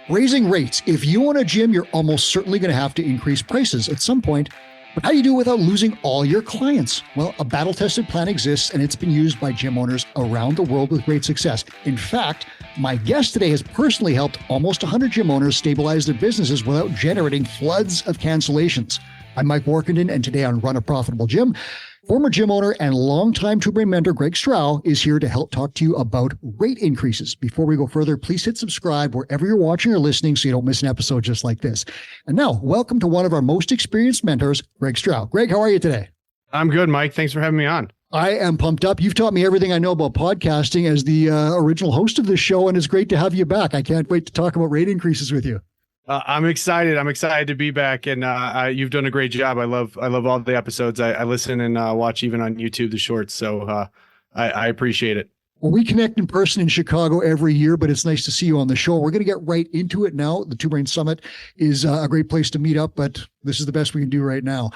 Raising rates. If you own a gym, you're almost certainly going to have to increase prices at some point. But how do you do it without losing all your clients? Well, a battle-tested plan exists, and it's been used by gym owners around the world with great success. In fact, my guest today has personally helped almost 100 gym owners stabilize their businesses without generating floods of cancellations. I'm Mike Warkentin, and today on Run a Profitable Gym, former gym owner and longtime two-brain mentor Greg Strauch is here to help talk to you about rate increases. Before we go further, please hit subscribe wherever you're watching or listening so you don't miss an episode just like this. And now, welcome to one of our most experienced mentors, Greg Strauch. Greg, how are you today? I'm good, Mike. Thanks for having me on. I am pumped up. You've taught me everything I know about podcasting as the original host of this show, and it's great to have you back. I can't wait to talk about rate increases with you. I'm excited. I'm excited to be back, and you've done a great job. I love all the episodes. I listen and watch even on YouTube the shorts. So I appreciate it. Well, we connect in person in Chicago every year, but it's nice to see you on the show. We're going to get right into it now. The Two Brain Summit is a great place to meet up, but this is the best we can do right now.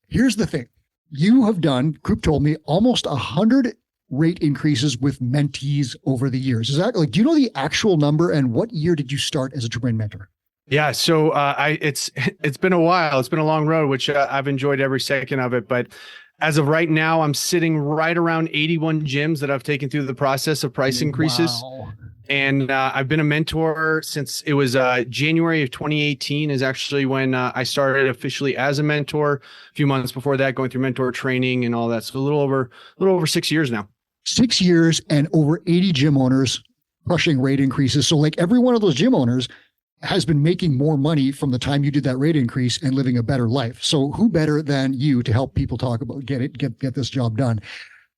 Here's the thing. You have done, Group told me, almost 100 rate increases with mentees over the years. Is that like, do you know the actual number, and what year did you start as a Two Brain mentor? Yeah, so it's been a while. It's been a long road, which I've enjoyed every second of it. But as of right now, I'm sitting right around 81 gyms that I've taken through the process of price increases. Wow. And I've been a mentor since it was January of 2018 is actually when I started officially as a mentor. A few months before that, going through mentor training and all that. So a little over 6 years now. 6 years and over 80 gym owners crushing rate increases. So like every one of those gym owners has been making more money from the time you did that rate increase and living a better life. So who better than you to help people talk about, get this job done?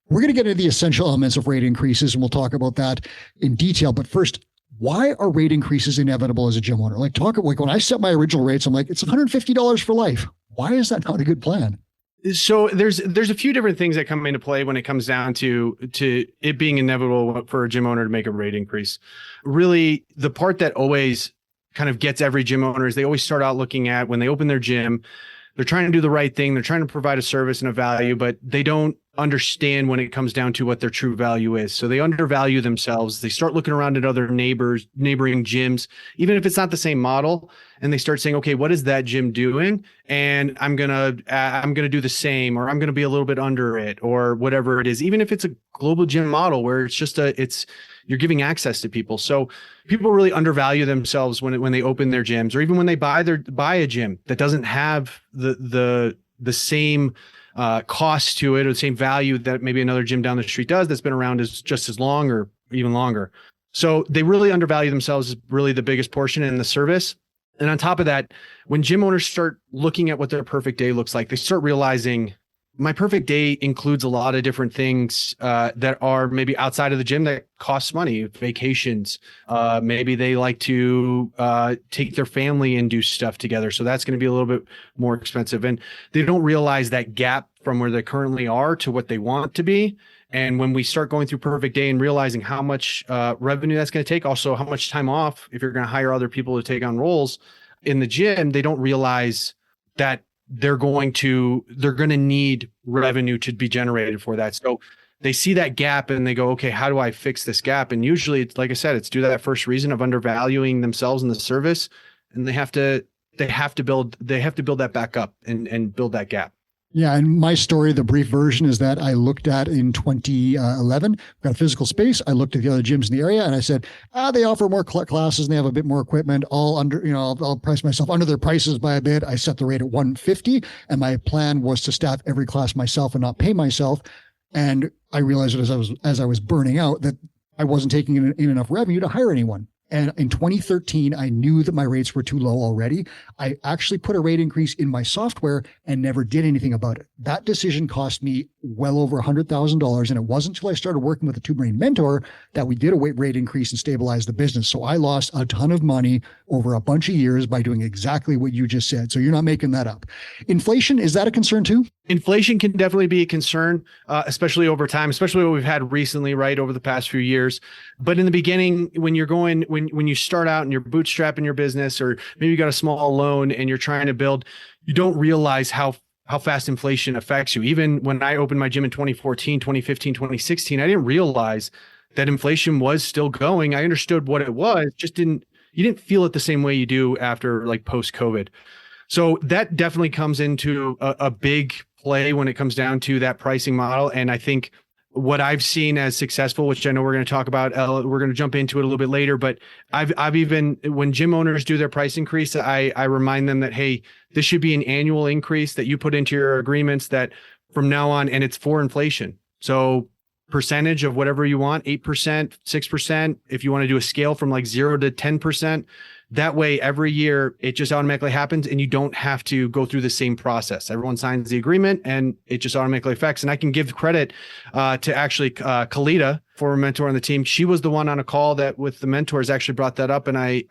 We're going to get into the essential elements of rate increases, and we'll talk about that in detail. But first, why are rate increases inevitable as a gym owner? Like when I set my original rates, I'm like, it's $150 for life. Why is that not a good plan? So there's a few different things that come into play when it comes down to it being inevitable for a gym owner to make a rate increase. Really, the part that always kind of gets every gym owner is they always start out looking at when they open their gym, they're trying to do the right thing. They're trying to provide a service and a value, but they don't understand when it comes down to what their true value is. So they undervalue themselves. They start looking around at other neighboring gyms, even if it's not the same model. And they start saying, okay, what is that gym doing? And I'm going to do the same, or I'm going to be a little bit under it, or whatever it is, even if it's a global gym model where it's just you're giving access to people. So people really undervalue themselves when they open their gyms, or even when they buy a gym that doesn't have the same cost to it, or the same value that maybe another gym down the street does that's been around just as long or even longer. So they really undervalue themselves is really the biggest portion in the service. And on top of that, when gym owners start looking at what their perfect day looks like, they start realizing my perfect day includes a lot of different things that are maybe outside of the gym that costs money, vacations. Maybe they like to take their family and do stuff together. So that's going to be a little bit more expensive. And they don't realize that gap from where they currently are to what they want to be. And when we start going through perfect day and realizing how much revenue that's going to take, also how much time off, if you're going to hire other people to take on roles in the gym, they don't realize that they're going to need revenue to be generated for that. So they see that gap and they go, okay, how do I fix this gap? And usually it's, like I said, it's due to that first reason of undervaluing themselves in the service. And they have to build that back up and build that gap. Yeah. And my story, the brief version is that I looked at in 2011, got a physical space. I looked at the other gyms in the area and I said, they offer more classes and they have a bit more equipment. I'll price myself under their prices by a bit. I set the rate at $150 and my plan was to staff every class myself and not pay myself. And I realized that as I was burning out that I wasn't taking in enough revenue to hire anyone. And in 2013, I knew that my rates were too low already. I actually put a rate increase in my software and never did anything about it. That decision cost me well over $100,000. And it wasn't until I started working with a Two Brain mentor that we did a rate increase and stabilize the business. So I lost a ton of money over a bunch of years by doing exactly what you just said. So you're not making that up. Inflation, is that a concern too? Inflation can definitely be a concern, especially over time, especially what we've had recently, right, over the past few years. But in the beginning, when you start out and you're bootstrapping your business, or maybe you got a small loan and you're trying to build, you don't realize how fast inflation affects you. Even when I opened my gym in 2014, 2015, 2016, I didn't realize that inflation was still going. I understood what it was, just didn't you didn't feel it the same way you do after like post-COVID. So that definitely comes into a big play when it comes down to that pricing model. And I think what I've seen as successful, which I know we're going to talk about, we're going to jump into it a little bit later, but I've even, when gym owners do their price increase, I remind them that, hey, this should be an annual increase that you put into your agreements that from now on, and it's for inflation. So percentage of whatever you want, 8%, 6%, if you want to do a scale from like 0 to 10%, that way, every year, it just automatically happens and you don't have to go through the same process. Everyone signs the agreement and it just automatically affects. And I can give credit to actually Kalita, former mentor on the team. She was the one on a call that with the mentors actually brought that up. And I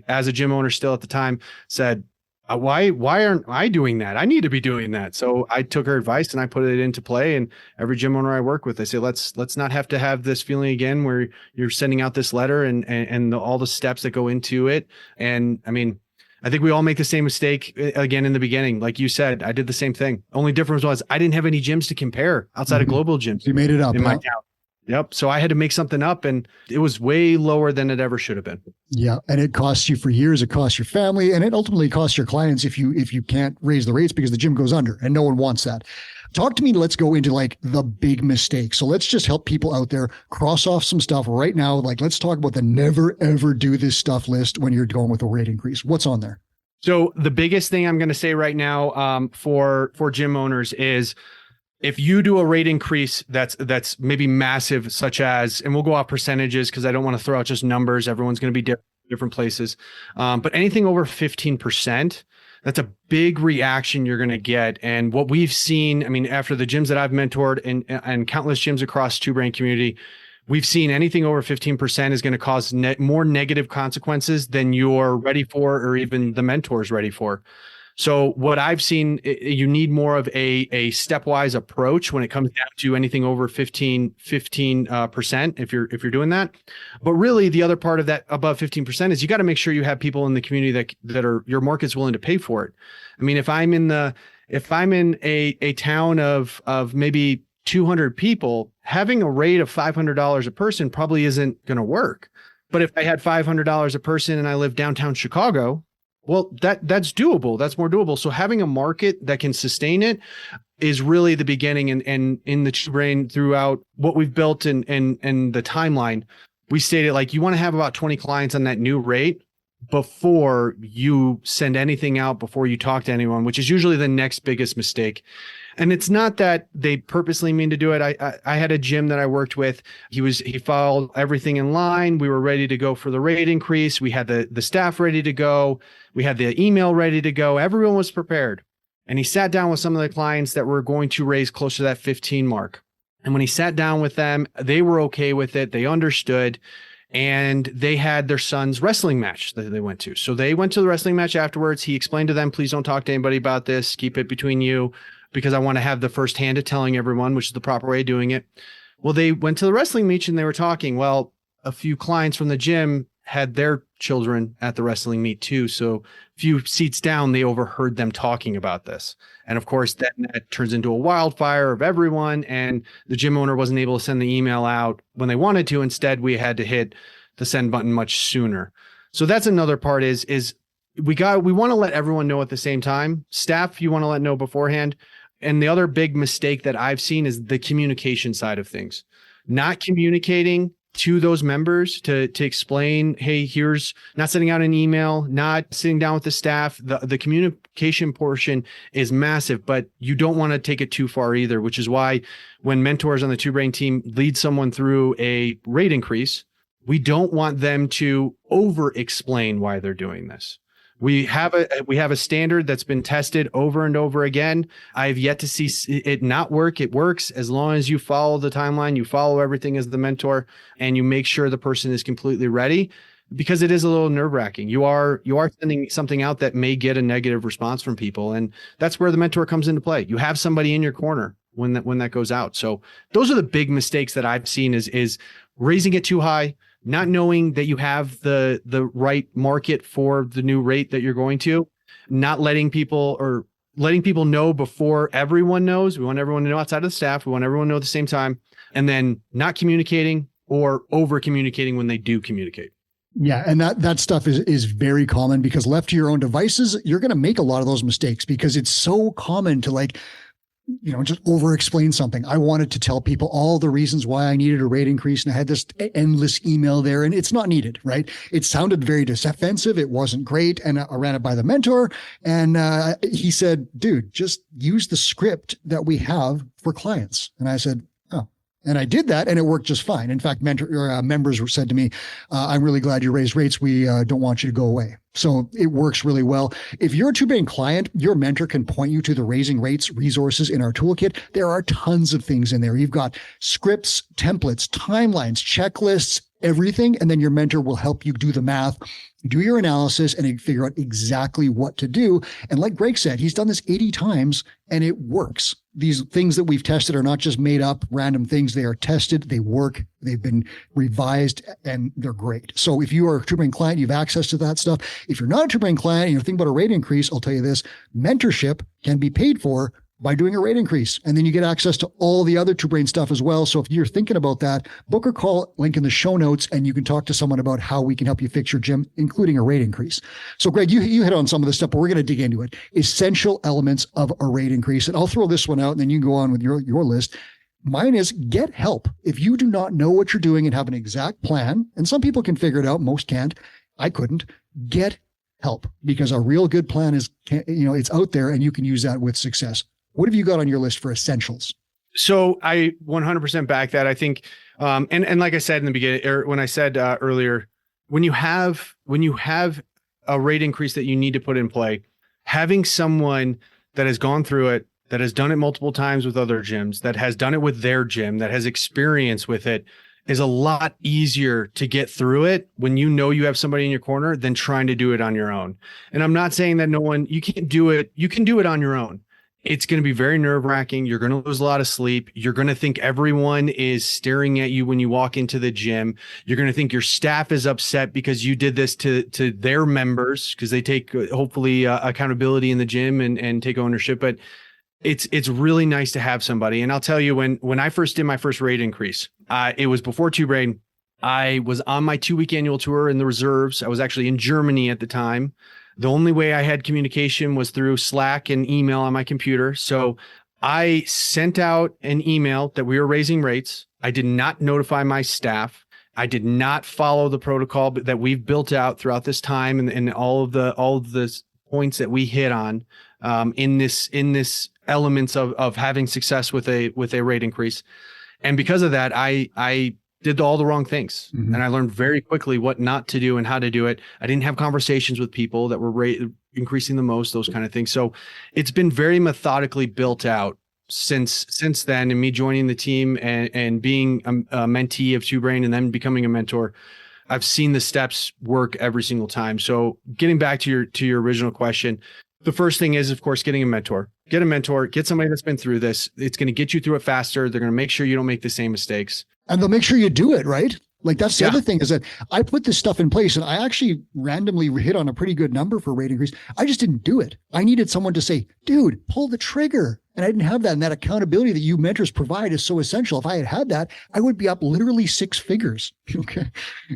as a gym owner still at the time, said, why aren't I doing that? I need to be doing that. So I took her advice and I put it into play. And every gym owner I work with, I say, let's not have to have this feeling again where you're sending out this letter and all the steps that go into it. And I mean, I think we all make the same mistake again in the beginning. Like you said, I did the same thing. Only difference was I didn't have any gyms to compare outside of global gyms. You made it up in my town. Yep. So I had to make something up and it was way lower than it ever should have been. Yeah. And it costs you for years. It costs your family and it ultimately costs your clients if you can't raise the rates because the gym goes under and no one wants that. Talk to me. Let's go into like the big mistake. So let's just help people out there cross off some stuff right now. Like, let's talk about the never, ever do this stuff list when you're going with a rate increase. What's on there? So the biggest thing I'm going to say right now for gym owners is, if you do a rate increase that's maybe massive, such as, and we'll go off percentages because I don't want to throw out just numbers. Everyone's going to be different places. But anything over 15%, that's a big reaction you're going to get. And what we've seen, I mean, after the gyms that I've mentored and countless gyms across Two Brain community, we've seen anything over 15% is going to cause more negative consequences than you're ready for or even the mentor's ready for. So what I've seen, you need more of a stepwise approach when it comes down to anything over 15% if you're doing that. But really the other part of that above 15% is you got to make sure you have people in the community that are your market's willing to pay for it. I mean, if I'm in a town of maybe 200 people, having a rate of $500 a person probably isn't going to work. But if I had $500 a person and I live downtown Chicago, well, that's doable. That's more doable. So having a market that can sustain it is really the beginning. And in the Two Brain throughout what we've built and the timeline, we stated like you want to have about 20 clients on that new rate before you send anything out, before you talk to anyone, which is usually the next biggest mistake. And it's not that they purposely mean to do it. I had a gym that I worked with. He followed everything in line. We were ready to go for the rate increase. We had the staff ready to go. We had the email ready to go. Everyone was prepared. And he sat down with some of the clients that were going to raise close to that 15 mark. And when he sat down with them, they were okay with it. They understood. And they had their son's wrestling match that they went to. So they went to the wrestling match afterwards. He explained to them, please don't talk to anybody about this. Keep it between you, because I want to have the first hand of telling everyone, which is the proper way of doing it. Well, they went to the wrestling meet and they were talking. Well, a few clients from the gym had their children at the wrestling meet too. So a few seats down, they overheard them talking about this. And of course, that turns into a wildfire of everyone. And the gym owner wasn't able to send the email out when they wanted to. Instead, we had to hit the send button much sooner. So that's another part is we want to let everyone know at the same time. Staff, you want to let know beforehand. And the other big mistake that I've seen is the communication side of things. Not communicating to those members to explain, hey, here's not sending out an email, not sitting down with the staff. The communication portion is massive, but you don't want to take it too far either, which is why when mentors on the Two Brain team lead someone through a rate increase, we don't want them to over explain why they're doing this. We have a standard that's been tested over and over again. I've yet to see it not work. It works as long as you follow the timeline, you follow everything as the mentor, and you make sure the person is completely ready, because it is a little nerve-wracking. You are sending something out that may get a negative response from people, and that's where the mentor comes into play. You have somebody in your corner when that goes out. So those are the big mistakes that I've seen is raising it too high, not knowing that you have the right market for the new rate that you're going to, not letting people know before everyone knows. We want everyone to know outside of the staff. We want everyone to know at the same time, and then not communicating or over communicating when they do communicate. Yeah, and that stuff is very common, because left to your own devices, you're going to make a lot of those mistakes, because it's so common to, like, just over explain something. I wanted to tell people all the reasons why I needed a rate increase, and I had this endless email there, and it's not needed, right? It sounded very defensive. It wasn't great. And I ran it by the mentor, and he said, dude, just use the script that we have for clients. And I said, oh. And I did that, and it worked just fine. In fact, members said to me, I'm really glad you raised rates. We don't want you to go away. So it works really well. If you're a two-brain client, your mentor can point you to the raising rates resources in our toolkit. There are tons of things in there. You've got scripts, templates, timelines, checklists, everything. And then your mentor will help you do the math, do your analysis, and figure out exactly what to do. And like Greg said, he's done this 80 times and it works. These things that we've tested are not just made up random things. They are tested. They work. They've been revised, and they're great. So if you are a two-brain client, you have access to that stuff. If you're not a two-brain client and you're thinking about a rate increase, I'll tell you this: mentorship can be paid for by doing a rate increase. And then you get access to all the other two-brain stuff as well. So if you're thinking about that, book or call, link in the show notes, and you can talk to someone about how we can help you fix your gym, including a rate increase. So Greg, you hit on some of this stuff, but we're going to dig into it. Essential elements of a rate increase. And I'll throw this one out, and then you can go on with your list. Mine is get help. If you do not know what you're doing and have an exact plan, and some people can figure it out, most can't. I couldn't. Get help, because a real good plan is, it's out there, and you can use that with success. What have you got on your list for essentials? So I 100% back that. I think, and like I said in the beginning, or when I said earlier, when you have a rate increase that you need to put in play, having someone that has gone through it, that has done it multiple times with other gyms, that has done it with their gym, that has experience with it, is a lot easier to get through it when you know you have somebody in your corner than trying to do it on your own. And I'm not saying that you can't do it. You can do it on your own. It's going to be very nerve-wracking. You're going to lose a lot of sleep. You're going to think everyone is staring at you when you walk into the gym. You're going to think your staff is upset because you did this to their members, because they take hopefully accountability in the gym and take ownership. But it's really nice to have somebody. And I'll tell you, when I first did my first rate increase, it was before Two Brain. I was on my 2-week annual tour in the reserves. I was actually in Germany at the time. The only way I had communication was through Slack and email on my computer. So I sent out an email that we were raising rates. I did not notify my staff. I did not follow the protocol that we've built out throughout this time, and all of the points that we hit on in this elements of having success with a rate increase. And because of that, I did all the wrong things. Mm-hmm. And I learned very quickly what not to do and how to do it. I didn't have conversations with people that were increasing the most, those kind of things. So it's been very methodically built out since then. And me joining the team and being a mentee of Two Brain and then becoming a mentor, I've seen the steps work every single time. So getting back to your original question, the first thing is, of course, getting a mentor. Get a mentor, get somebody that's been through this. It's going to get you through it faster. They're going to make sure you don't make the same mistakes. And they'll make sure you do it, right? Like that's the other thing, is that I put this stuff in place and I actually randomly hit on a pretty good number for rate increase. I just didn't do it. I needed someone to say, dude, pull the trigger. And I didn't have that. And that accountability that you mentors provide is so essential. If I had had that, I would be up literally 6 figures. Okay.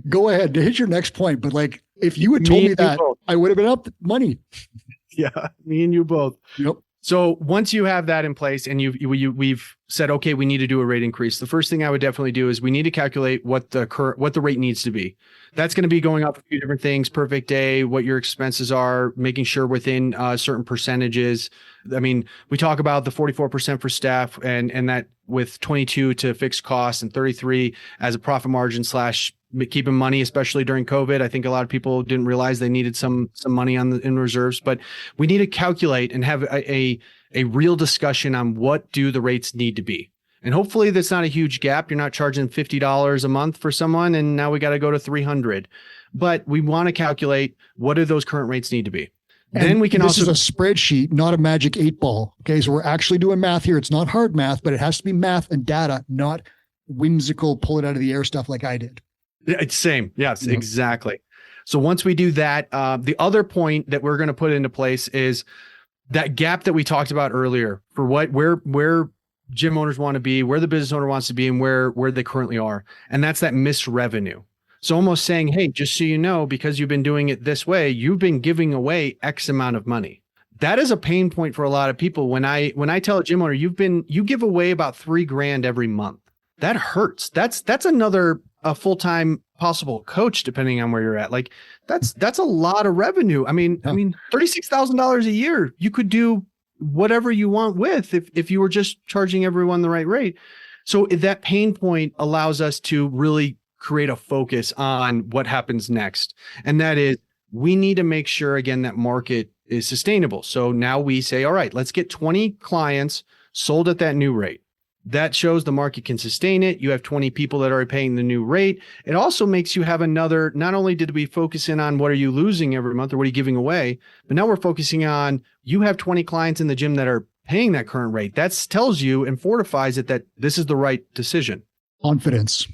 Go ahead to hit your next point. But like, if you had told me that, I would have been up money. Yeah. Me and you both. Yep. So once you have that in place and we've said, okay, we need to do a rate increase, the first thing I would definitely do is we need to calculate what the rate needs to be. That's going to be going up a few different things: perfect day, what your expenses are, making sure within certain percentages. I mean, we talk about the 44% for staff and that with 22 to fixed costs and 33 as a profit margin / keeping money, especially during COVID. I think a lot of people didn't realize they needed some money in reserves, but we need to calculate and have a real discussion on what do the rates need to be. And hopefully that's not a huge gap. You're not charging $50 a month for someone and now we got to go to $300, but we want to calculate what do those current rates need to be. And then we can this is a spreadsheet, not a magic 8 ball. Okay. So we're actually doing math here. It's not hard math, but it has to be math and data, not whimsical, pull it out of the air stuff like I did. It's same. Yes, exactly. So once we do that, the other point that we're going to put into place is that gap that we talked about earlier for where gym owners want to be, where the business owner wants to be, and where they currently are. And that's that missed revenue. So almost saying, hey, just so you know, because you've been doing it this way, you've been giving away X amount of money. That is a pain point for a lot of people. When I tell a gym owner, you give away about $3,000 every month. That hurts. That's another a full-time possible coach, depending on where you're at. Like that's a lot of revenue. I mean, $36,000 a year, you could do whatever you want with if you were just charging everyone the right rate. So that pain point allows us to really create a focus on what happens next. And that is, we need to make sure, again, that market is sustainable. So now we say, all right, let's get 20 clients sold at that new rate. That shows the market can sustain it. You have 20 people that are paying the new rate. It also makes you have another, not only did we focus in on what are you losing every month or what are you giving away, but now we're focusing on, you have 20 clients in the gym that are paying that current rate. That tells you and fortifies it that this is the right decision. Confidence.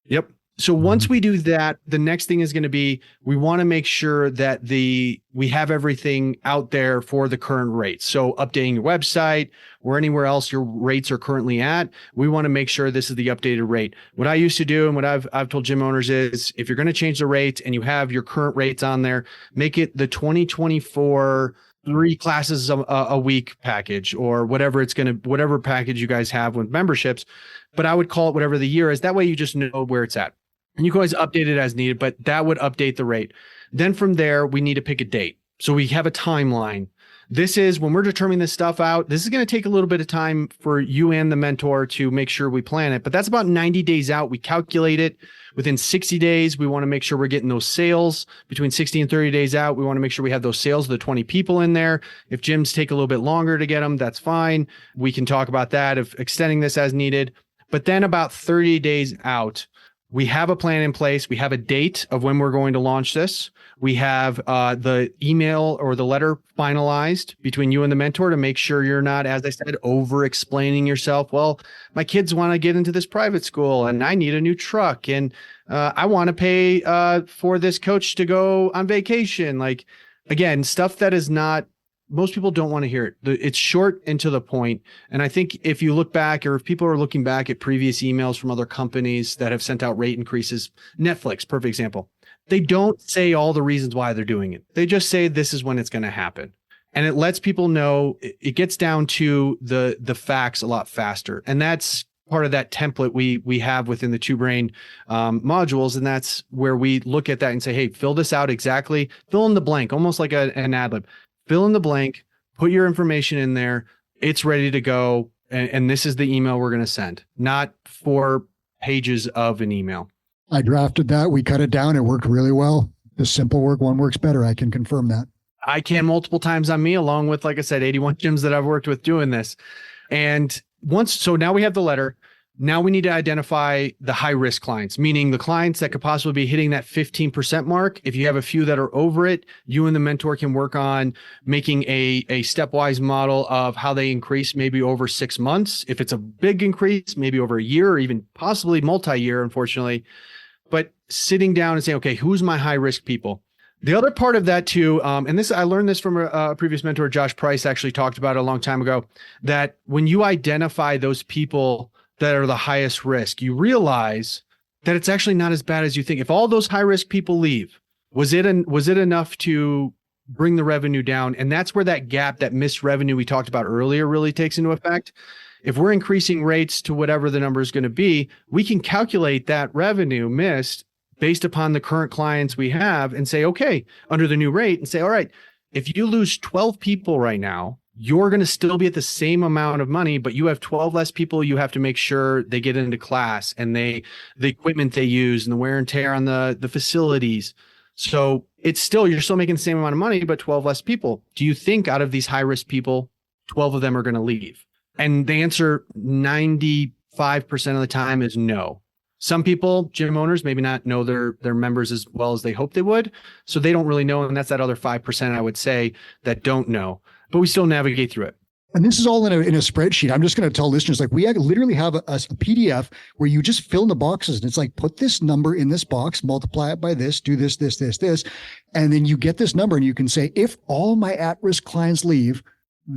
Yep. So once we do that, the next thing is going to be, we want to make sure that we have everything out there for the current rates. So updating your website or anywhere else your rates are currently at, we want to make sure this is the updated rate. What I used to do and what I've told gym owners is, if you're going to change the rates and you have your current rates on there, make it the 2024 3 classes a week package, or whatever whatever package you guys have with memberships. But I would call it whatever the year is. That way you just know where it's at. And you can always update it as needed, but that would update the rate. Then from there, we need to pick a date. So we have a timeline. This is when we're determining this stuff out. This is going to take a little bit of time for you and the mentor to make sure we plan it, but that's about 90 days out. We calculate it within 60 days. We want to make sure we're getting those sales between 60 and 30 days out. We want to make sure we have those sales of the 20 people in there. If gyms take a little bit longer to get them, that's fine. We can talk about that, of extending this as needed. But then about 30 days out, we have a plan in place. We have a date of when we're going to launch this. We have the email or the letter finalized between you and the mentor to make sure you're not, as I said, over explaining yourself. Well, my kids want to get into this private school and I need a new truck, and I want to pay for this coach to go on vacation. Like, again, stuff that is not, most people don't want to hear it. It's short and to the point. And I think if you look back, or if people are looking back at previous emails from other companies that have sent out rate increases, Netflix, perfect example, they don't say all the reasons why they're doing it. They just say this is when it's going to happen. And it lets people know, it gets down to the facts a lot faster. And that's part of that template we have within the Two Brain modules. And that's where we look at that and say, hey, fill this out exactly, fill in the blank, almost like an ad lib. Fill in the blank, put your information in there. It's ready to go. And this is the email we're going to send, not 4 pages of an email. I drafted that. We cut it down. It worked really well. The simple work one works better. I can confirm that. I can multiple times on me, along with, like I said, 81 gyms that I've worked with doing this. And so now we have the letter. Now we need to identify the high risk clients, meaning the clients that could possibly be hitting that 15% mark. If you have a few that are over it, you and the mentor can work on making a stepwise model of how they increase, maybe over 6 months. If it's a big increase, maybe over a year, or even possibly multi-year, unfortunately. But sitting down and saying, okay, who's my high risk people? The other part of that too, and this, I learned this from a previous mentor, Josh Price actually talked about it a long time ago, that when you identify those people that are the highest risk, you realize that it's actually not as bad as you think. If all those high risk people leave, was it enough to bring the revenue down? And that's where that gap, that missed revenue we talked about earlier, really takes into effect. If we're increasing rates to whatever the number is going to be, we can calculate that revenue missed based upon the current clients we have and say, okay, under the new rate, and say, all right, if you lose 12 people right now, you're going to still be at the same amount of money, but you have 12 less people. You have to make sure they get into class and the equipment they use and the wear and tear on the facilities. So you're still making the same amount of money, but 12 less people. Do you think out of these high risk people, 12 of them are going to leave? And the answer 95% of the time is no. Some people, gym owners, maybe not know their members as well as they hope they would. So they don't really know. And that's that other 5%, I would say, that don't know. But we still navigate through it. And this is all in a spreadsheet. I'm just going to tell listeners, like, we literally have a PDF where you just fill in the boxes. And it's like, put this number in this box, multiply it by this, do this. And then you get this number and you can say, if all my at-risk clients leave,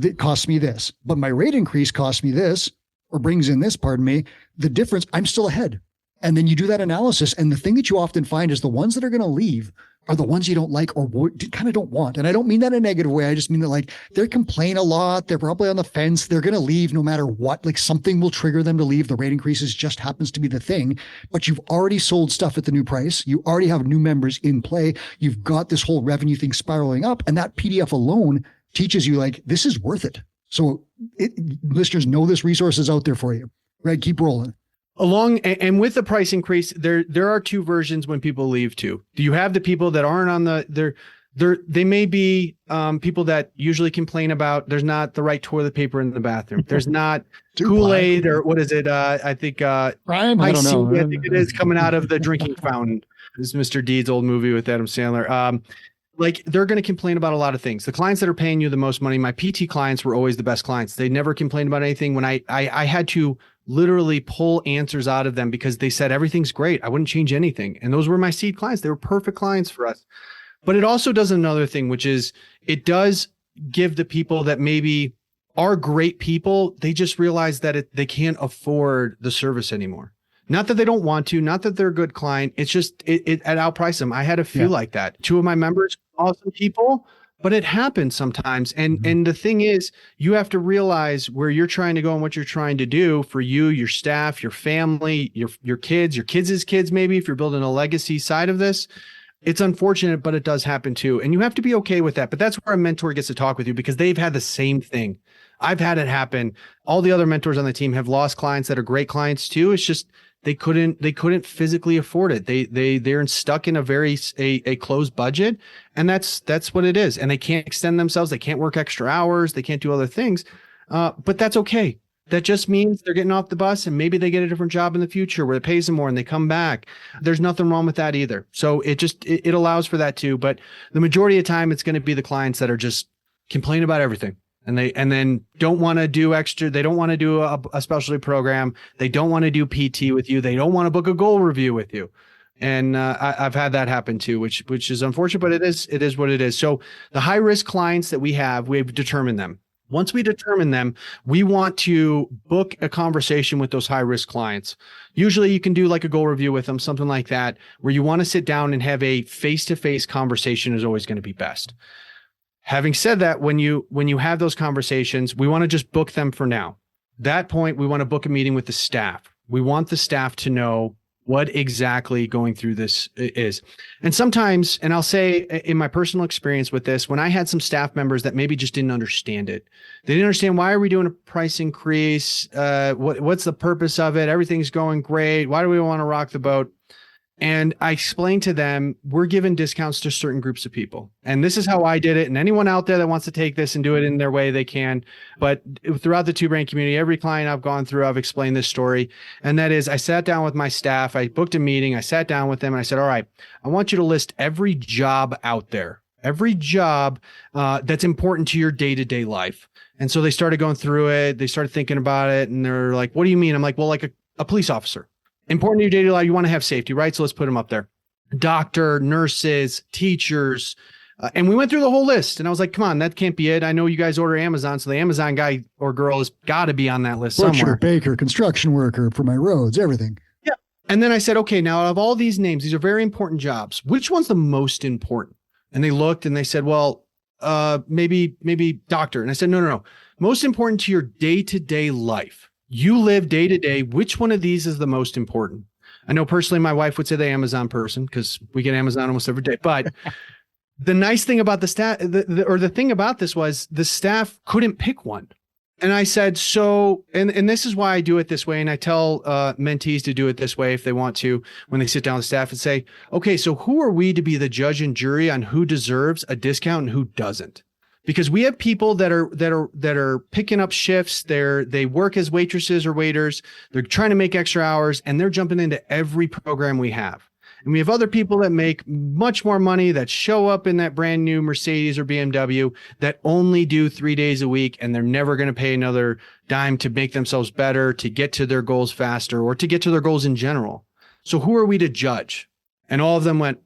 it costs me this, but my rate increase costs me this, or brings in this, the difference, I'm still ahead. And then you do that analysis. And the thing that you often find is the ones that are going to leave are the ones you don't like or kind of don't want. And I don't mean that in a negative way. I just mean that like they complain a lot. They're probably on the fence. They're going to leave no matter what. Like something will trigger them to leave. The rate increases just happens to be the thing. But you've already sold stuff at the new price. You already have new members in play. You've got this whole revenue thing spiraling up. And that PDF alone teaches you like, this is worth it. So listeners know this resource is out there for you. Greg, keep rolling. Along and with the price increase, there are two versions when people leave too. Do you have the people that aren't on they may be people that usually complain about there's not the right toilet paper in the bathroom. There's not Kool-Aid or what is it? I think Brian, I don't know. I think it is coming out of the drinking fountain. This is Mr. Deed's old movie with Adam Sandler. Like they're going to complain about a lot of things. The clients that are paying you the most money, my PT clients were always the best clients. They never complained about anything. When I had to literally pull answers out of them because they said everything's great. I wouldn't change anything. And those were my seed clients. They were perfect clients for us. But it also does another thing, which is it does give the people that maybe are great people, they just realize that they can't afford the service anymore. Not that they don't want to, not that they're a good client. It's just it outpriced them. I had a few like that. Two of my members, awesome people, but it happens sometimes. And the thing is, you have to realize where you're trying to go and what you're trying to do for you, your staff, your family, your kids, your kids' kids, maybe if you're building a legacy side of this. It's unfortunate, but it does happen too. And you have to be okay with that. But that's where a mentor gets to talk with you because they've had the same thing. I've had it happen. All the other mentors on the team have lost clients that are great clients too. It's just they couldn't physically afford it. They're stuck in a closed budget, and that's what it is. And they can't extend themselves. They can't work extra hours. They can't do other things. But that's okay. That just means they're getting off the bus and maybe they get a different job in the future where it pays them more and they come back. There's nothing wrong with that either. So it allows for that too. But the majority of the time, it's going to be the clients that are just complaining about everything. And then don't want to do extra. They don't want to do a specialty program. They don't want to do PT with you. They don't want to book a goal review with you. And I've had that happen too, which is unfortunate, but it is what it is. So the high risk clients that we've determined them. Once we determine them, we want to book a conversation with those high risk clients. Usually you can do like a goal review with them, something like that, where you want to sit down and have a face-to-face conversation is always going to be best. Having said that, when you have those conversations, we want to just book them for now. That point, we want to book a meeting with the staff. We want the staff to know what exactly going through this is. And sometimes, and I'll say in my personal experience with this, when I had some staff members that maybe just didn't understand it, they didn't understand, why are we doing a price increase? What's the purpose of it? Everything's going great. Why do we want to rock the boat? And I explained to them, we're giving discounts to certain groups of people. And this is how I did it. And anyone out there that wants to take this and do it in their way, they can. But throughout the two-brain community, every client I've gone through, I've explained this story. And that is, I sat down with my staff. I booked a meeting. I sat down with them and I said, all right, I want you to list every job out there, every job that's important to your day-to-day life. And so they started going through it. They started thinking about it. And they're like, what do you mean? I'm like, well, like a police officer. Important to your daily life, you want to have safety, right? So let's put them up there. Doctor, nurses, teachers. And we went through the whole list. And I was like, come on, that can't be it. I know you guys order Amazon. So the Amazon guy or girl has got to be on that list somewhere. Baker, construction worker for my roads, everything. Yeah. And then I said, okay, now of all these names, these are very important jobs. Which one's the most important? And they looked and they said, well, maybe doctor. And I said, no. Most important to your day-to-day life. You live day to day. Which one of these is the most important? I know personally, my wife would say the Amazon person because we get Amazon almost every day. But the nice thing about the staff, the thing about this was the staff couldn't pick one. And I said, so, and this is why I do it this way. And I tell mentees to do it this way if they want to, when they sit down with staff and say, okay, so who are we to be the judge and jury on who deserves a discount and who doesn't? Because we have people that are picking up shifts. They work as waitresses or waiters. They're trying to make extra hours and they're jumping into every program we have. And we have other people that make much more money that show up in that brand new Mercedes or BMW that only do 3 days a week. And they're never going to pay another dime to make themselves better, to get to their goals faster, or to get to their goals in general. So who are we to judge? And all of them went,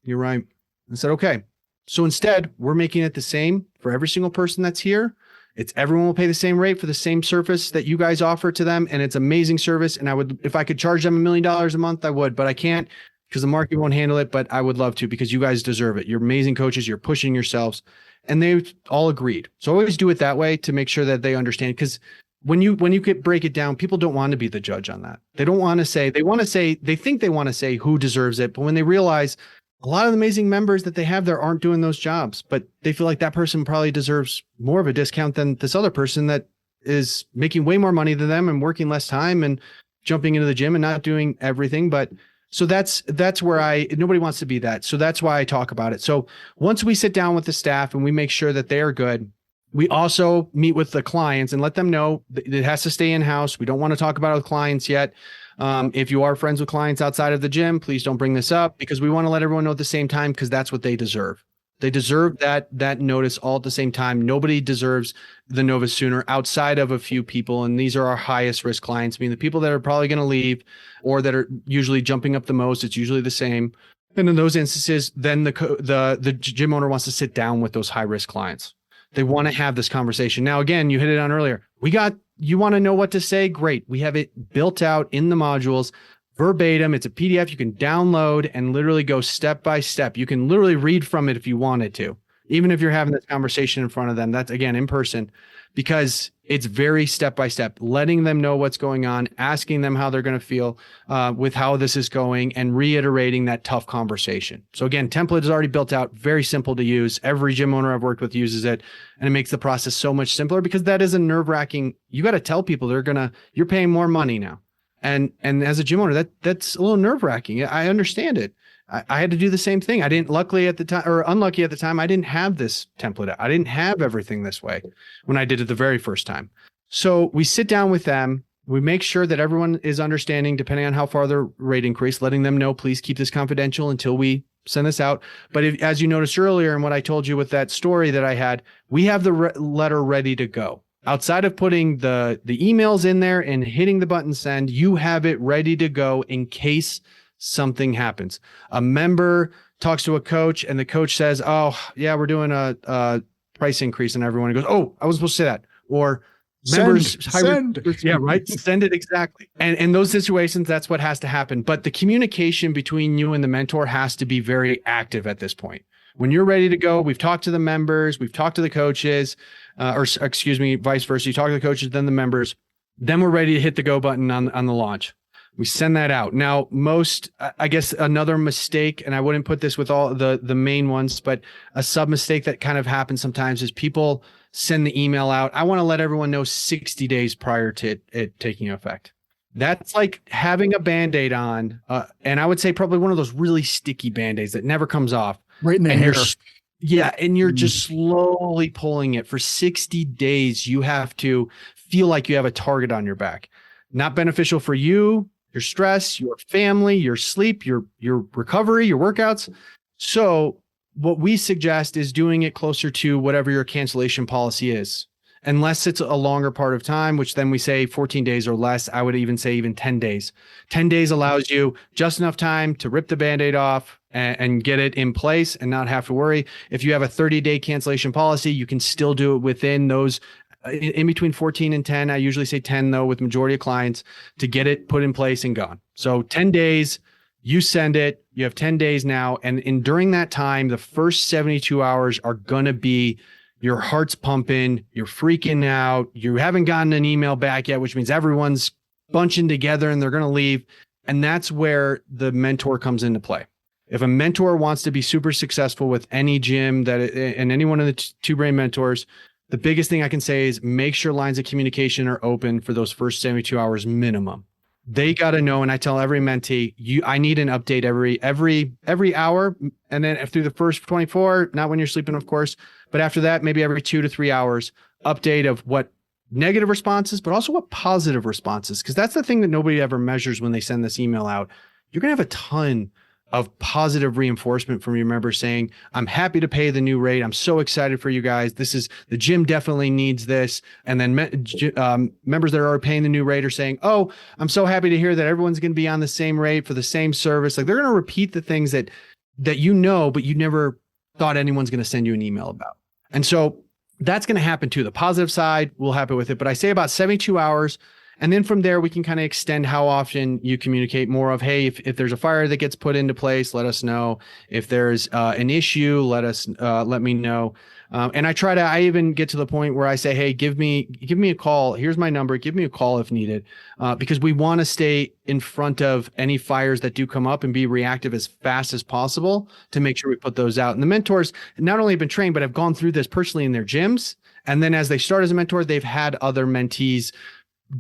you're right. I said, okay. So instead, we're making it the same for every single person that's here. It's everyone will pay the same rate for the same service that you guys offer to them. And it's amazing service. And I would, if I could charge them $1 million a month, I would, but I can't because the market won't handle it. But I would love to because you guys deserve it. You're amazing coaches. You're pushing yourselves. And they all agreed. So always do it that way to make sure that they understand. Because when you break it down, people don't want to be the judge on that. They don't want to say, they think they want to say who deserves it. But when they realize a lot of the amazing members that they have there aren't doing those jobs, but they feel like that person probably deserves more of a discount than this other person that is making way more money than them and working less time and jumping into the gym and not doing everything. But so that's where nobody wants to be that. So that's why I talk about it. So once we sit down with the staff and we make sure that they are good, we also meet with the clients and let them know it has to stay in-house. We don't want to talk about it with clients yet. If you are friends with clients outside of the gym, please don't bring this up because we want to let everyone know at the same time because that's what they deserve. They deserve that notice all at the same time. Nobody deserves the notice sooner outside of a few people. And these are our highest risk clients, meaning the people that are probably going to leave or that are usually jumping up the most. It's usually the same. And in those instances, then the gym owner wants to sit down with those high risk clients. They want to have this conversation. Now, again, you hit it on earlier. You want to know what to say? Great. We have it built out in the modules, verbatim. It's a PDF you can download and literally go step by step. You can literally read from it if you wanted to, even if you're having this conversation in front of them. That's, again, in person, because it's very step by step, letting them know what's going on, asking them how they're going to feel with how this is going, and reiterating that tough conversation. So again, template is already built out, very simple to use. Every gym owner I've worked with uses it, and it makes the process so much simpler because that is a nerve-wracking. You got to tell people you're paying more money now. And as a gym owner, that's a little nerve-wracking. I understand it. I had to do the same thing. Unlucky at the time, I didn't have this template. I didn't have everything this way when I did it the very first time. So we sit down with them. We make sure that everyone is understanding, depending on how far their rate increase, letting them know, please keep this confidential until we send this out. But as you noticed earlier, and what I told you with that story that I had, we have the letter ready to go. Outside of putting the emails in there and hitting the button send, you have it ready to go in case something happens. A member talks to a coach and the coach says, oh yeah, we're doing a price increase, and everyone goes, oh, I wasn't supposed to say that. Or members, send. Yeah, right. Send it. Exactly. And in those situations, that's what has to happen. But the communication between you and the mentor has to be very active at this point. When you're ready to go, we've talked to the members, we've talked to the coaches, vice versa. You talk to the coaches, then the members, then we're ready to hit the go button on the launch. We send that out. Now, I guess another mistake, and I wouldn't put this with all the main ones, but a sub mistake that kind of happens sometimes is people send the email out. I want to let everyone know 60 days prior to it taking effect. That's like having a Band-Aid on. And I would say probably one of those really sticky Band-Aids that never comes off. Right in the hair. Yeah. And you're just slowly pulling it for 60 days. You have to feel like you have a target on your back. Not beneficial for you, your stress, your family, your sleep, your recovery, your workouts. So what we suggest is doing it closer to whatever your cancellation policy is, unless it's a longer part of time, which then we say 14 days or less. I would even say even 10 days. 10 days allows you just enough time to rip the Band-Aid off and get it in place and not have to worry. If you have a 30-day cancellation policy, you can still do it within those in between 14 and 10. I usually say 10 though, with majority of clients, to get it put in place and gone. So 10 days, you send it, you have 10 days now. And during that time, the first 72 hours are going to be your heart's pumping, you're freaking out, you haven't gotten an email back yet, which means everyone's bunching together and they're going to leave. And that's where the mentor comes into play. If a mentor wants to be super successful with any gym and any one of the Two Brain mentors, the biggest thing I can say is make sure lines of communication are open for those first 72 hours minimum. They got to know, and I tell every mentee, I need an update every hour, and then through the first 24, not when you're sleeping, of course, but after that, maybe every 2 to 3 hours, update of what negative responses, but also what positive responses, because that's the thing that nobody ever measures when they send this email out. You're going to have a ton of positive reinforcement from your members saying, I'm happy to pay the new rate. I'm so excited for you guys. The gym definitely needs this. And then members that are paying the new rate are saying, oh, I'm so happy to hear that everyone's going to be on the same rate for the same service. Like, they're going to repeat the things that but you never thought anyone's going to send you an email about. And so that's going to happen too. The positive side will happen with it, but I say about 72 hours. And then from there, we can kind of extend how often you communicate more of, hey, if there's a fire that gets put into place, let us know. If there's an issue, let me know. And I even get to the point where I say, hey, give me a call. Here's my number. Give me a call if needed, because we want to stay in front of any fires that do come up and be reactive as fast as possible to make sure we put those out. And the mentors not only have been trained, but have gone through this personally in their gyms. And then as they start as a mentor, they've had other mentees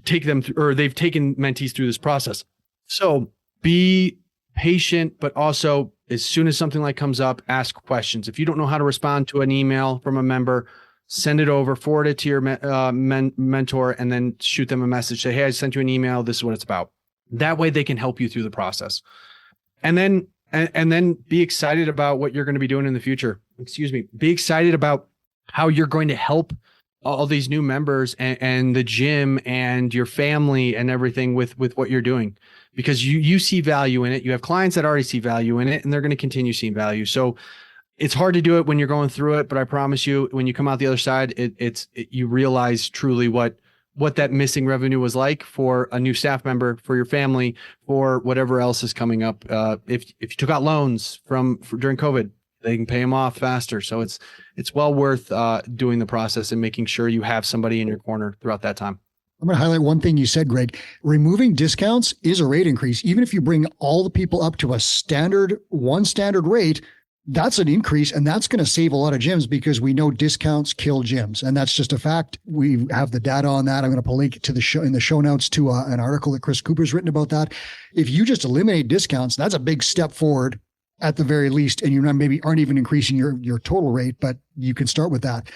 they've taken mentees through this process. So be patient, but also as soon as something like comes up, ask questions. If you don't know how to respond to an email from a member, send it over, forward it to your mentor, and then shoot them a message. Say, hey, I sent you an email. This is what it's about. That way they can help you through the process. And then be excited about what you're going to be doing in the future. Be excited about how you're going to help all these new members and the gym and your family and everything with what you're doing, because you see value in it. You have clients that already see value in it, and they're going to continue seeing value. So it's hard to do it when you're going through it, but I promise you, when you come out the other side, you realize truly what that missing revenue was like for a new staff member, for your family, for whatever else is coming up. If you took out loans during COVID, they can pay them off faster. So it's well worth doing the process and making sure you have somebody in your corner throughout that time. I'm going to highlight one thing you said, Greg. Removing discounts is a rate increase. Even if you bring all the people up to one standard rate, that's an increase, and that's going to save a lot of gyms, because we know discounts kill gyms, and that's just a fact. We have the data on that. I'm going to put a link to the show in the show notes to an article that Chris Cooper's written about that. If you just eliminate discounts, that's a big step forward at the very least, and you maybe aren't even increasing your total rate, but you can start with that.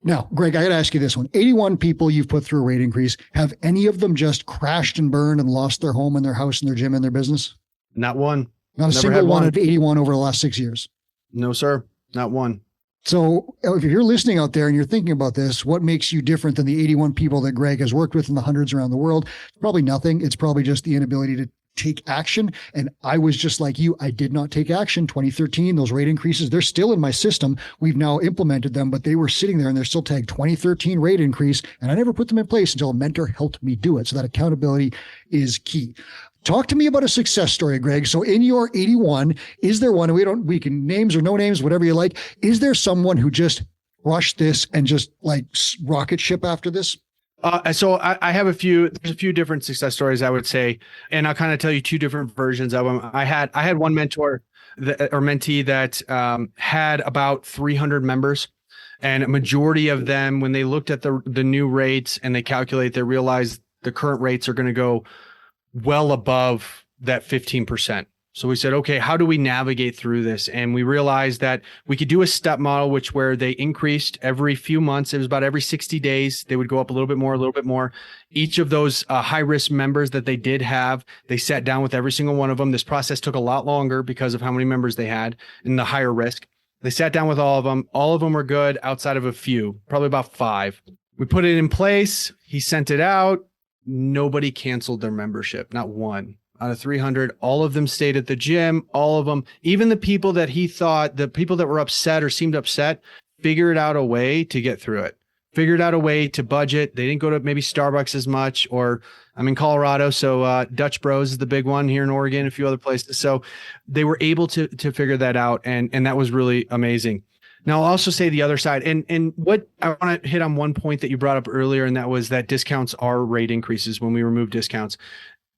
Now, Greg, I got to ask you this one. 81 people you've put through a rate increase. Have any of them just crashed and burned and lost their home and their house and their gym and their business? Not one. Not a single one of 81 over the last 6 years? No, sir. Not one. So if you're listening out there and you're thinking about this, what makes you different than the 81 people that Greg has worked with in the hundreds around the world? Probably nothing. It's probably just the inability to take action. And I was just like you. I did not take action. 2013, those rate increases, they're still in my system. We've now implemented them, but they were sitting there and they're still tagged 2013 rate increase. And I never put them in place until a mentor helped me do it. So that accountability is key. Talk to me about a success story, Greg. So in your 81, is there one, we can names or no names, whatever you like. Is there someone who just crushed this and just like rocket ship after this? So I have there's a few different success stories, I would say, and I'll kind of tell you two different versions of them. I had one mentor or mentee that had about 300 members, and a majority of them, when they looked at the new rates and they realized the current rates are going to go well above that 15%. So we said, okay, how do we navigate through this? And we realized that we could do a step model, where they increased every few months. It was about every 60 days. They would go up a little bit more. Each of those high risk members that they did have, they sat down with every single one of them. This process took a lot longer because of how many members they had and the higher risk. They sat down with all of them. All of them were good outside of a few, probably about 5. We put it in place. He sent it out. Nobody canceled their membership, not one. Out of 300, all of them stayed at the gym. All of them, even the people that the people that were upset or seemed upset, figured out a way to get through it, figured out a way to budget. They didn't go to maybe Starbucks as much, or I'm in Colorado, so Dutch Bros is the big one here in Oregon, a few other places. So they were able to figure that out, and that was really amazing. Now, I'll also say the other side, and what I want to hit on one point that you brought up earlier, and that was that discounts are rate increases when we remove discounts.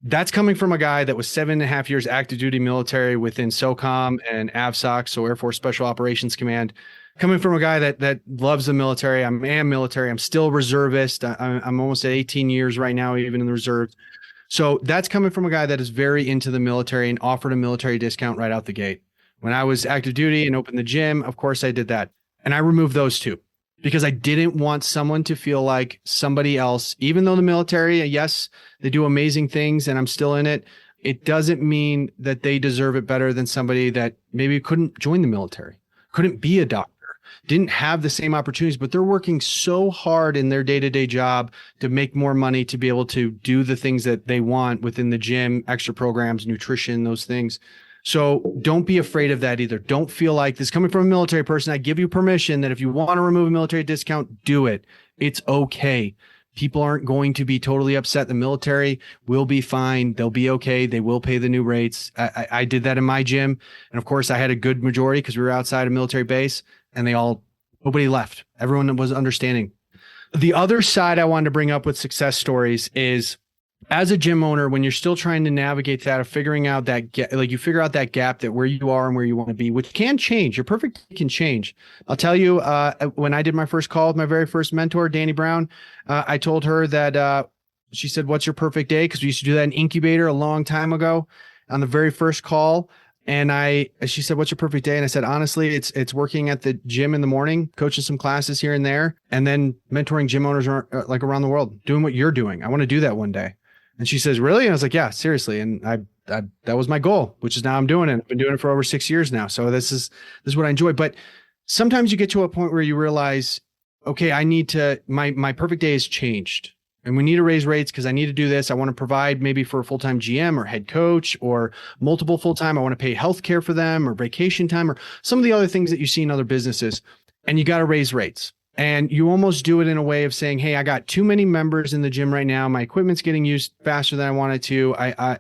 That's coming from a guy that was 7.5 years active duty military within SOCOM and AVSOC, so Air Force Special Operations Command. Coming from a guy that loves the military. I am military. I'm still reservist. I'm almost at 18 years right now, even in the reserves. So that's coming from a guy that is very into the military and offered a military discount right out the gate. When I was active duty and opened the gym, of course I did that. And I removed those two, because I didn't want someone to feel like somebody else, even though the military, yes, they do amazing things and I'm still in it. It doesn't mean that they deserve it better than somebody that maybe couldn't join the military, couldn't be a doctor, didn't have the same opportunities, but they're working so hard in their day-to-day job to make more money, to be able to do the things that they want within the gym, extra programs, nutrition, those things. So don't be afraid of that either. Don't feel like this coming from a military person. I give you permission that if you want to remove a military discount, do it. It's okay. People aren't going to be totally upset. The military will be fine. They'll be okay. They will pay the new rates. I did that in my gym. And of course I had a good majority because we were outside a military base and nobody left. Everyone was understanding. The other side I wanted to bring up with success stories is, as a gym owner, when you're still trying to navigate that, of figuring out that you figure out that gap, that where you are and where you want to be, which can change. Your perfect can change. I'll tell you, when I did my first call with my very first mentor, Danny Brown, I told her that she said, "What's your perfect day?" Because we used to do that in incubator a long time ago on the very first call. And she said, "What's your perfect day?" And I said, "Honestly, it's working at the gym in the morning, coaching some classes here and there, and then mentoring gym owners like around the world, doing what you're doing. I want to do that one day." And she says, "Really?" And I was like, "Yeah, seriously." And I that was my goal, which is now I'm doing it. I've been doing it for over 6 years now. So this is what I enjoy. But sometimes you get to a point where you realize, okay, I need to, my perfect day has changed and we need to raise rates because I need to do this. I want to provide maybe for a full-time GM or head coach or multiple full-time. I want to pay healthcare for them or vacation time or some of the other things that you see in other businesses. And you got to raise rates. And you almost do it in a way of saying, "Hey, I got too many members in the gym right now. My equipment's getting used faster than I want it to.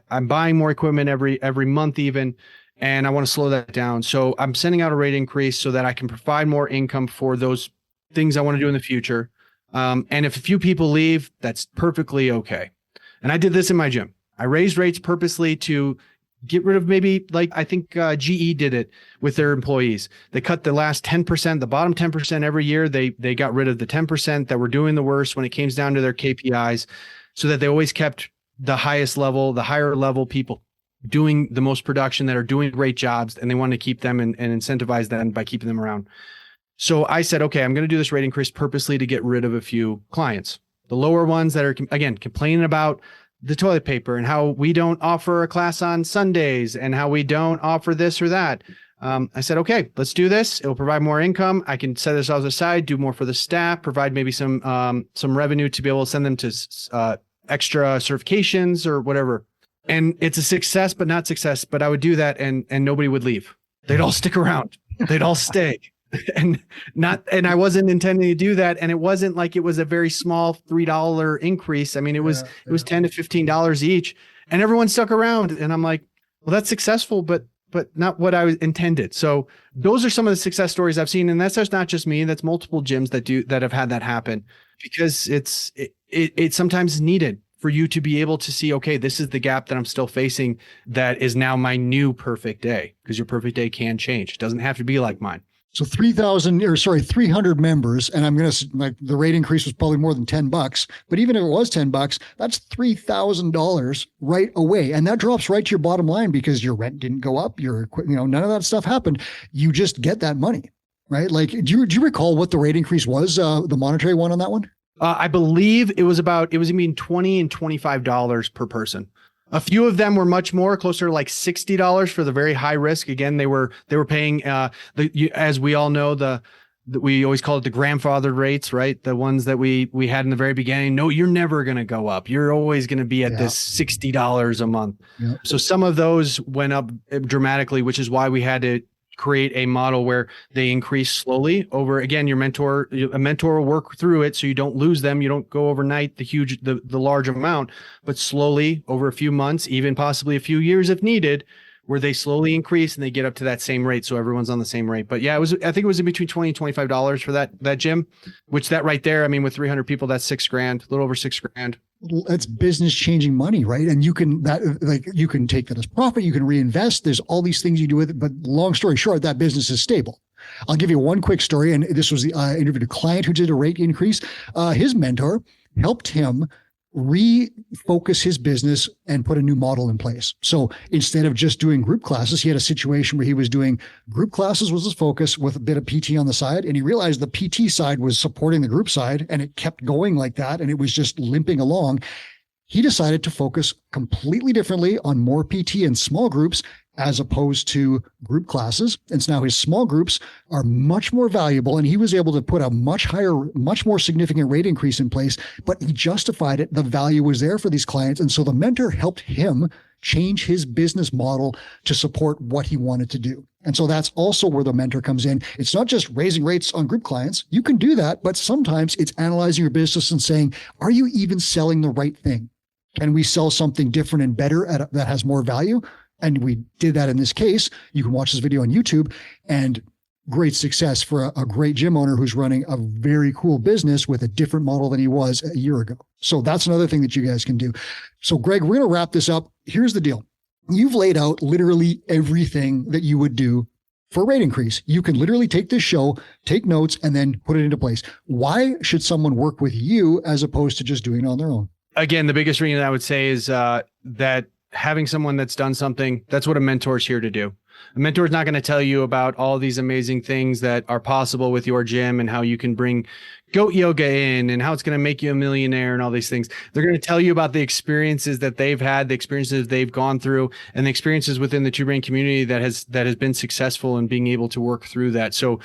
I'm buying more equipment every month even, and I want to slow that down. So I'm sending out a rate increase so that I can provide more income for those things I want to do in the future. And if a few people leave, that's perfectly okay." And I did this in my gym. I raised rates purposely to get rid of, maybe like I think GE did it with their employees. They cut the last 10%, the bottom 10% every year. They got rid of the 10% that were doing the worst when it came down to their KPIs, so that they always kept the highest level, the higher level people doing the most production, that are doing great jobs, and they wanted to keep them and incentivize them by keeping them around. So I said, okay, I'm going to do this rate increase purposely to get rid of a few clients, the lower ones that are, again, complaining about the toilet paper and how we don't offer a class on Sundays and how we don't offer this or that. I said, okay, let's do this. It'll provide more income. I can set this aside, do more for the staff, provide maybe some revenue to be able to send them to extra certifications or whatever. And it's a success, but not success. But I would do that and nobody would leave. They'd all stick around. They'd all stay. And I wasn't intending to do that. And it wasn't like it was a very small $3 increase. I mean, it was $10 to $15 each, and everyone stuck around. And I'm like, well, that's successful, but not what I intended. So those are some of the success stories I've seen. And that's not just me. That's multiple gyms that have had that happen, because it's sometimes needed for you to be able to see, okay, this is the gap that I'm still facing. That is now my new perfect day, because your perfect day can change. It doesn't have to be like mine. So 300 members, and I'm going to, like, the rate increase was probably more than $10, but even if it was $10, that's $3,000 right away. And that drops right to your bottom line because your rent didn't go up, none of that stuff happened. You just get that money, right? Like, do you recall what the rate increase was, the monetary one on that one? I believe it was between $20 and $25 per person. A few of them were much more, closer to like $60 for the very high risk. Again, they were paying as we all know, we always call it the grandfathered rates, right? The ones that we had in the very beginning. No, you're never going to go up. You're always going to be at this $60 a month. Yeah. So some of those went up dramatically, which is why we had to create a model where they increase slowly over. Again, a mentor will work through it so you don't lose them. You don't go overnight the large amount, but slowly over a few months, even possibly a few years if needed, where they slowly increase and they get up to that same rate. So everyone's on the same rate. But yeah, I think it was in between $20 and $25 for that gym, which that right there, I mean, with 300 people, that's $6,000, a little over $6,000. That's business changing money, right? And you can take that as profit. You can reinvest. There's all these things you do with it. But long story short, that business is stable. I'll give you one quick story. And this was interviewed a client who did a rate increase. His mentor helped him refocus his business and put a new model in place. So instead of just doing group classes, he had a situation where he was doing group classes was his focus with a bit of PT on the side. And he realized the PT side was supporting the group side, and it kept going like that. And it was just limping along. He decided to focus completely differently on more PT and small groups as opposed to group classes. And so now his small groups are much more valuable, and he was able to put a much more significant rate increase in place, but he justified it. The value was there for these clients. And so the mentor helped him change his business model to support what he wanted to do. And so that's also where the mentor comes in. It's not just raising rates on group clients. You can do that, but sometimes it's analyzing your business and saying, are you even selling the right thing? Can we sell something different and better that has more value? And we did that in this case. You can watch this video on YouTube, and great success for a great gym owner who's running a very cool business with a different model than he was a year ago. So that's another thing that you guys can do. So Greg, we're going to wrap this up. Here's the deal. You've laid out literally everything that you would do for a rate increase. You can literally take this show, take notes, and then put it into place. Why should someone work with you as opposed to just doing it on their own? Again, the biggest reason I would say is that having someone that's done something, that's what a mentor is here to do. A mentor is not going to tell you about all these amazing things that are possible with your gym and how you can bring goat yoga in and how it's going to make you a millionaire and all these things. They're going to tell you about the experiences that they've had, the experiences they've gone through, and the experiences within the Two Brain community that has been successful in being able to work through that. So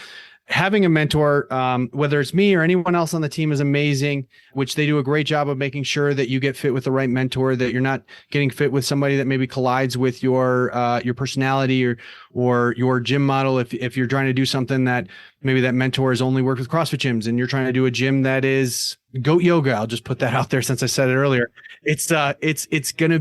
having a mentor, whether it's me or anyone else on the team, is amazing, which they do a great job of making sure that you get fit with the right mentor, that you're not getting fit with somebody that maybe collides with your personality or your gym model. If you're trying to do something that maybe that mentor has only worked with CrossFit gyms and you're trying to do a gym that is goat yoga, I'll just put that out there since I said it earlier. It's going to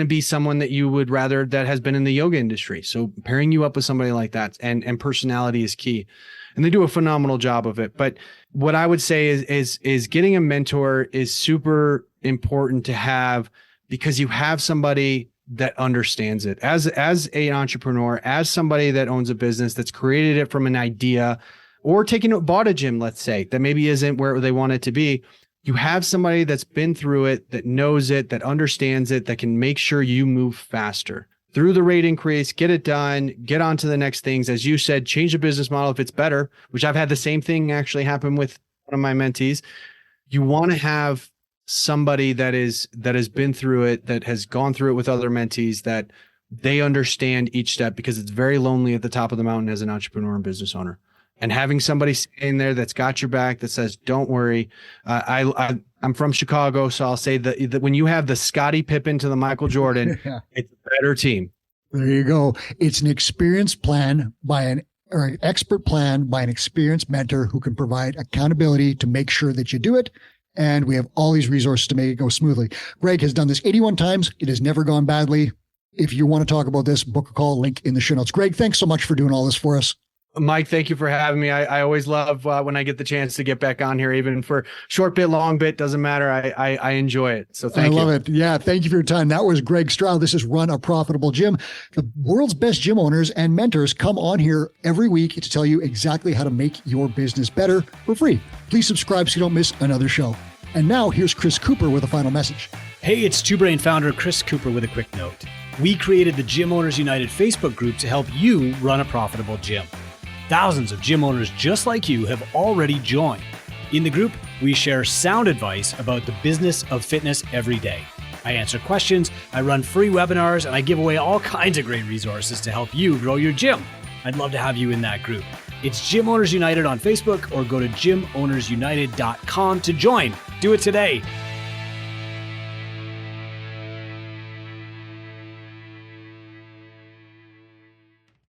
be someone that you would rather that has been in the yoga industry. So pairing you up with somebody like that and personality is key. And they do a phenomenal job of it. But what I would say is getting a mentor is super important to have, because you have somebody that understands it as an entrepreneur, as somebody that owns a business that's created it from an idea, or bought a gym, let's say, that maybe isn't where they want it to be. You have somebody that's been through it, that knows it, that understands it, that can make sure you move faster through the rate increase, get it done, get on to the next things. As you said, change the business model if it's better, which I've had the same thing actually happen with one of my mentees. You want to have somebody that has been through it, that has gone through it with other mentees, that they understand each step, because it's very lonely at the top of the mountain as an entrepreneur and business owner. And having somebody in there that's got your back, that says, don't worry. I'm from Chicago, so I'll say that when you have the Scottie Pippen to the Michael Jordan, yeah, it's a better team. There you go. It's an experienced plan an expert plan by an experienced mentor who can provide accountability to make sure that you do it. And we have all these resources to make it go smoothly. Greg has done this 81 times. It has never gone badly. If you want to talk about this, book a call, link in the show notes. Greg, thanks so much for doing all this for us. Mike, thank you for having me. I always love when I get the chance to get back on here, even for short bit, long bit, doesn't matter. I enjoy it. So thank you. I love it. Yeah. Thank you for your time. That was Greg Strauch. This is Run a Profitable Gym. The world's best gym owners and mentors come on here every week to tell you exactly how to make your business better for free. Please subscribe so you don't miss another show. And now here's Chris Cooper with a final message. Hey, it's Two Brain founder Chris Cooper with a quick note. We created the Gym Owners United Facebook group to help you run a profitable gym. Thousands of gym owners just like you have already joined. In the group, we share sound advice about the business of fitness every day. I answer questions, I run free webinars, and I give away all kinds of great resources to help you grow your gym. I'd love to have you in that group. It's Gym Owners United on Facebook, or go to gymownersunited.com to join. Do it today.